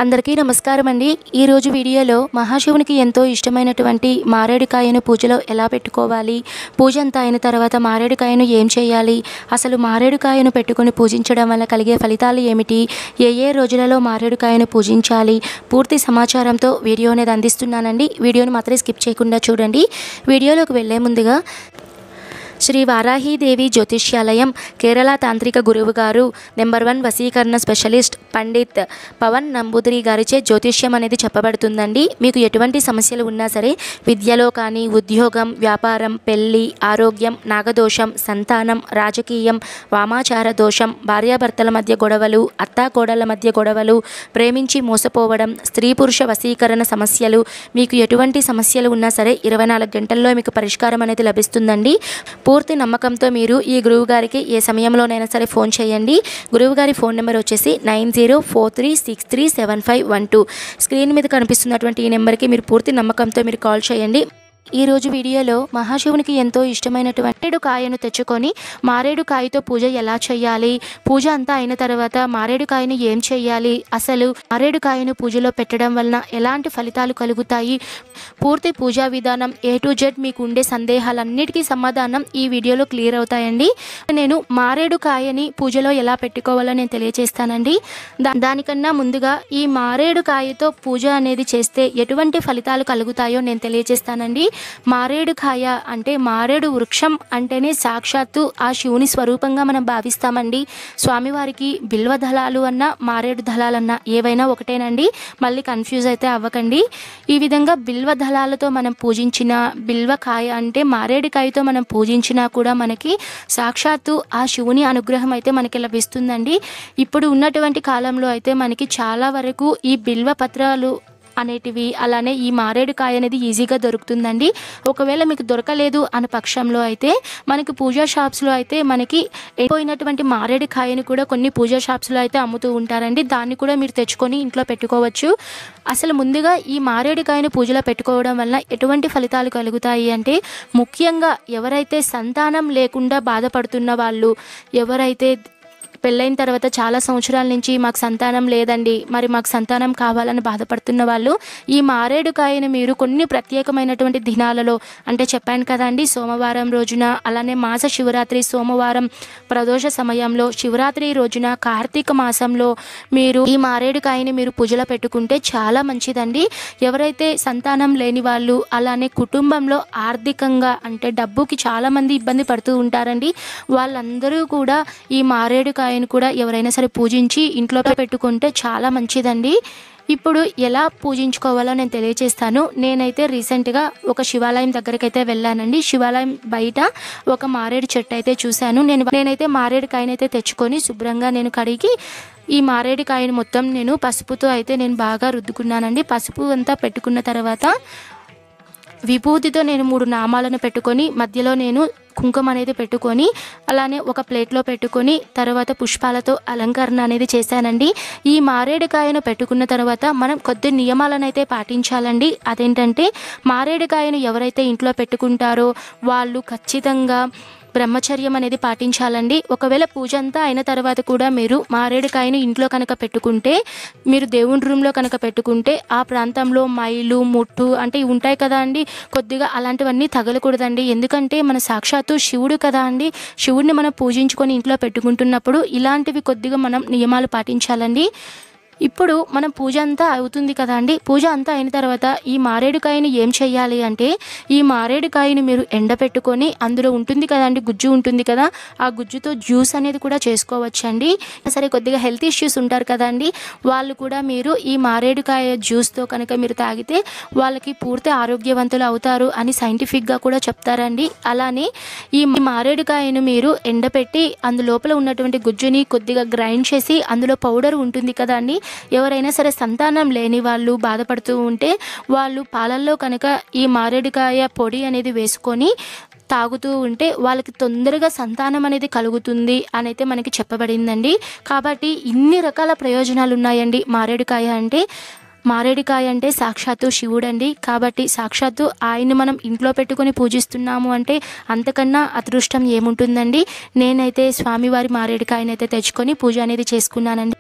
అందరికీ నమస్కారం అండి। ఈ రోజు వీడియోలో మహాశివునికి ఎంతో ఇష్టమైనటువంటి మారేడుకాయను పూజలో ఎలా పెట్టుకోవాలి, పూజ అంతా అయిన తర్వాత మారేడుకాయను ఏం చేయాలి, అసలు మారేడుకాయను పెట్టుకొని పూజించడం వల్ల కలిగే ఫలితాలు ఏమిటి, ఏ రోజులలో మారేడుకాయను పూజించాలి, పూర్తి సమాచారంతో వీడియో అనేది అందిస్తున్నానండి। వీడియోని మాత్రం స్కిప్ చేయకుండా చూడండి। వీడియోలోకి వెళ్ళే ముందుగా శ్రీ వారాహీదేవి జ్యోతిష్యాలయం కేరళ తాంత్రిక గురువు గారు నెంబర్ 1 వశీకరణ స్పెషలిస్ట్ పండిత్ పవన్ నంబూదిరి గారిచే జ్యోతిష్యం అనేది చెప్పబడుతుందండి। మీకు ఎటువంటి సమస్యలు ఉన్నా సరే విద్యలో కానీ, ఉద్యోగం, వ్యాపారం, పెళ్లి, ఆరోగ్యం, నాగదోషం, సంతానం, రాజకీయం, వామాచార దోషం, భార్యాభర్తల మధ్య గొడవలు, అత్తాకోడళ్ల మధ్య గొడవలు, ప్రేమించి మోసపోవడం, స్త్రీ పురుష వశీకరణ సమస్యలు, మీకు ఎటువంటి సమస్యలు ఉన్నా సరే 24 గంటల్లో మీకు పరిష్కారం అనేది లభిస్తుందండి। పూర్తి నమ్మకంతో మీరు ఈ గురువుగారికి ఏ సమయంలోనైనా సరే ఫోన్ చేయండి। గురువుగారి ఫోన్ నెంబర్ వచ్చేసి 9043637512। స్క్రీన్ మీద కనిపిస్తున్నటువంటి ఈ నెంబర్కి మీరు పూర్తి నమ్మకంతో మీరు కాల్ చేయండి। ఈ రోజు వీడియోలో మహాశివునికి ఎంతో ఇష్టమైనటువంటి మారేడుకాయను తెచ్చుకొని మారేడుకాయతో పూజ ఎలా చేయాలి, పూజ అంతా అయిన తర్వాత మారేడుకాయను ఏం చేయాలి, అసలు మారేడుకాయను పూజలో పెట్టడం వలన ఎలాంటి ఫలితాలు కలుగుతాయి, పూర్తి పూజా విధానం A to Z మీకు ఉండే సందేహాలన్నిటికీ సమాధానం ఈ వీడియోలో క్లియర్ అవుతాయండి। నేను మారేడుకాయని పూజలో ఎలా పెట్టుకోవాలో నేను తెలియజేస్తానండి। దానికన్నా ముందుగా ఈ మారేడుకాయతో పూజ అనేది చేస్తే ఎటువంటి ఫలితాలు కలుగుతాయో నేను తెలియజేస్తానండి। మారేడుకాయ అంటే మారేడు వృక్షం అంటేనే సాక్షాత్తు ఆ శివుని స్వరూపంగా మనం భావిస్తామండి। స్వామివారికి బిల్వ దళాలు అన్న మారేడు దళాలన్నా ఏవైనా ఒకటేనండి, మళ్ళీ కన్ఫ్యూజ్ అయితే అవ్వకండి। ఈ విధంగా బిల్వ దళాలతో మనం పూజించిన బిల్వకాయ అంటే మారేడుకాయతో మనం పూజించినా కూడా మనకి సాక్షాత్తు ఆ శివుని అనుగ్రహం అయితే మనకి లభిస్తుందండి। ఇప్పుడు ఉన్నటువంటి కాలంలో అయితే మనకి చాలా వరకు ఈ బిల్వ పత్రాలు అనేటివి అలానే ఈ మారేడుకాయ అనేది ఈజీగా దొరుకుతుందండి। ఒకవేళ మీకు దొరకలేదు అనే పక్షంలో అయితే మనకి పూజా షాప్స్లో అయితే మనకి ఎండిపోయినటువంటి మారేడుకాయని కూడా కొన్ని పూజా షాప్స్లో అయితే అమ్ముతూ ఉంటారండి। దాన్ని కూడా మీరు తెచ్చుకొని ఇంట్లో పెట్టుకోవచ్చు। అసలు ముందుగా ఈ మారేడుకాయను పూజలో పెట్టుకోవడం వల్ల ఎటువంటి ఫలితాలు కలుగుతాయి అంటే, ముఖ్యంగా ఎవరైతే సంతానం లేకుండా బాధపడుతున్న వాళ్ళు, ఎవరైతే పెళ్ళైన తర్వాత చాలా సంవత్సరాల నుంచి మాకు సంతానం లేదండి, మరి మాకు సంతానం కావాలని బాధపడుతున్న వాళ్ళు ఈ మారేడుకాయను మీరు కొన్ని ప్రత్యేకమైనటువంటి దినాలలో అంటే చెప్పాను కదండి, సోమవారం రోజున, అలానే మాస శివరాత్రి సోమవారం ప్రదోష సమయంలో, శివరాత్రి రోజున, కార్తీక మాసంలో మీరు ఈ మారేడుకాయని మీరు పూజలో పెట్టుకుంటే చాలా మంచిదండి। ఎవరైతే సంతానం లేని వాళ్ళు, అలానే కుటుంబంలో ఆర్థికంగా అంటే డబ్బుకి చాలామంది ఇబ్బంది పడుతూ ఉంటారండి, వాళ్ళందరూ కూడా ఈ మారేడుకాయ కూడా ఎవరైనా సరే పూజించి ఇంట్లో పెట్టుకుంటే చాలా మంచిదండి। ఇప్పుడు ఎలా పూజించుకోవాలో నేను తెలియజేస్తాను। నేనైతే రీసెంట్గా ఒక శివాలయం దగ్గరికి అయితే వెళ్ళానండి। శివాలయం బయట ఒక మారేడు చెట్టు అయితే చూశాను। నేనైతే మారేడుకాయనైతే తెచ్చుకొని శుభ్రంగా నేను కడిగి ఈ మారేడుకాయను మొత్తం నేను పసుపుతో అయితే నేను బాగా రుద్దుకున్నానండి। పసుపు అంతా పెట్టుకున్న తర్వాత విభూతితో నేను 3 నామాలను పెట్టుకొని మధ్యలో నేను కుంకుమ అనేది పెట్టుకొని అలానే ఒక ప్లేట్లో పెట్టుకొని తర్వాత పుష్పాలతో అలంకరణ అనేది చేశానండి। ఈ మారేడుకాయను పెట్టుకున్న తర్వాత మనం కొద్ది నియమాలను అయితే పాటించాలండి। అదేంటంటే మారేడుకాయను ఎవరైతే ఇంట్లో పెట్టుకుంటారో వాళ్ళు ఖచ్చితంగా బ్రహ్మచర్యం అనేది పాటించాలండి। ఒకవేళ పూజ అంతా అయిన తర్వాత కూడా మీరు మారేడుకాయను ఇంట్లో కనుక పెట్టుకుంటే, మీరు దేవుని రూమ్లో కనుక పెట్టుకుంటే ఆ ప్రాంతంలో మైలు ముట్టు అంటే ఉంటాయి కదా అండి, కొద్దిగా అలాంటివన్నీ తగలకూడదండి। ఎందుకంటే మన సాక్షాత్తు శివుడు కదా అండి, శివుడిని మనం పూజించుకొని ఇంట్లో పెట్టుకుంటున్నప్పుడు ఇలాంటివి కొద్దిగా మనం నియమాలు పాటించాలండి। ఇప్పుడు మనం పూజ అంతా అవుతుంది కదా అండి, పూజ అంతా అయిన తర్వాత ఈ మారేడుకాయని ఏం చేయాలి అంటే, ఈ మారేడుకాయని మీరు ఎండపెట్టుకొని అందులో ఉంటుంది కదండి గుజ్జు ఉంటుంది కదా, ఆ గుజ్జుతో జ్యూస్ అనేది కూడా చేసుకోవచ్చండి। సరే కొద్దిగా హెల్త్ ఇష్యూస్ ఉంటారు కదండి, వాళ్ళు కూడా మీరు ఈ మారేడుకాయ జ్యూస్తో కనుక మీరు తాగితే వాళ్ళకి పూర్తి ఆరోగ్యవంతులు అవుతారు అని సైంటిఫిక్గా కూడా చెప్తారండి। అలానే ఈ మారేడుకాయను మీరు ఎండపెట్టి అందులోపల ఉన్నటువంటి గుజ్జుని కొద్దిగా గ్రైండ్ చేసి అందులో పౌడర్ ఉంటుంది కదండి, ఎవరైనా సరే సంతానం లేని వాళ్ళు బాధపడుతూ ఉంటే వాళ్ళు పాలల్లో కనుక ఈ మారేడుకాయ పొడి అనేది వేసుకొని తాగుతూ ఉంటే వాళ్ళకి తొందరగా సంతానం అనేది కలుగుతుంది అని అయితే మనకి చెప్పబడిందండి। కాబట్టి ఇన్ని రకాల ప్రయోజనాలు ఉన్నాయండి మారేడుకాయ అంటే। మారేడుకాయ అంటే సాక్షాత్తు శివుడండి, కాబట్టి సాక్షాత్తు ఆయన్ని మనం ఇంట్లో పెట్టుకొని పూజిస్తున్నాము అంటే అంతకన్నా అదృష్టం ఏముంటుందండి। నేనైతే స్వామివారి మారేడుకాయనైతే తెచ్చుకొని పూజ అనేది చేసుకున్నానండి।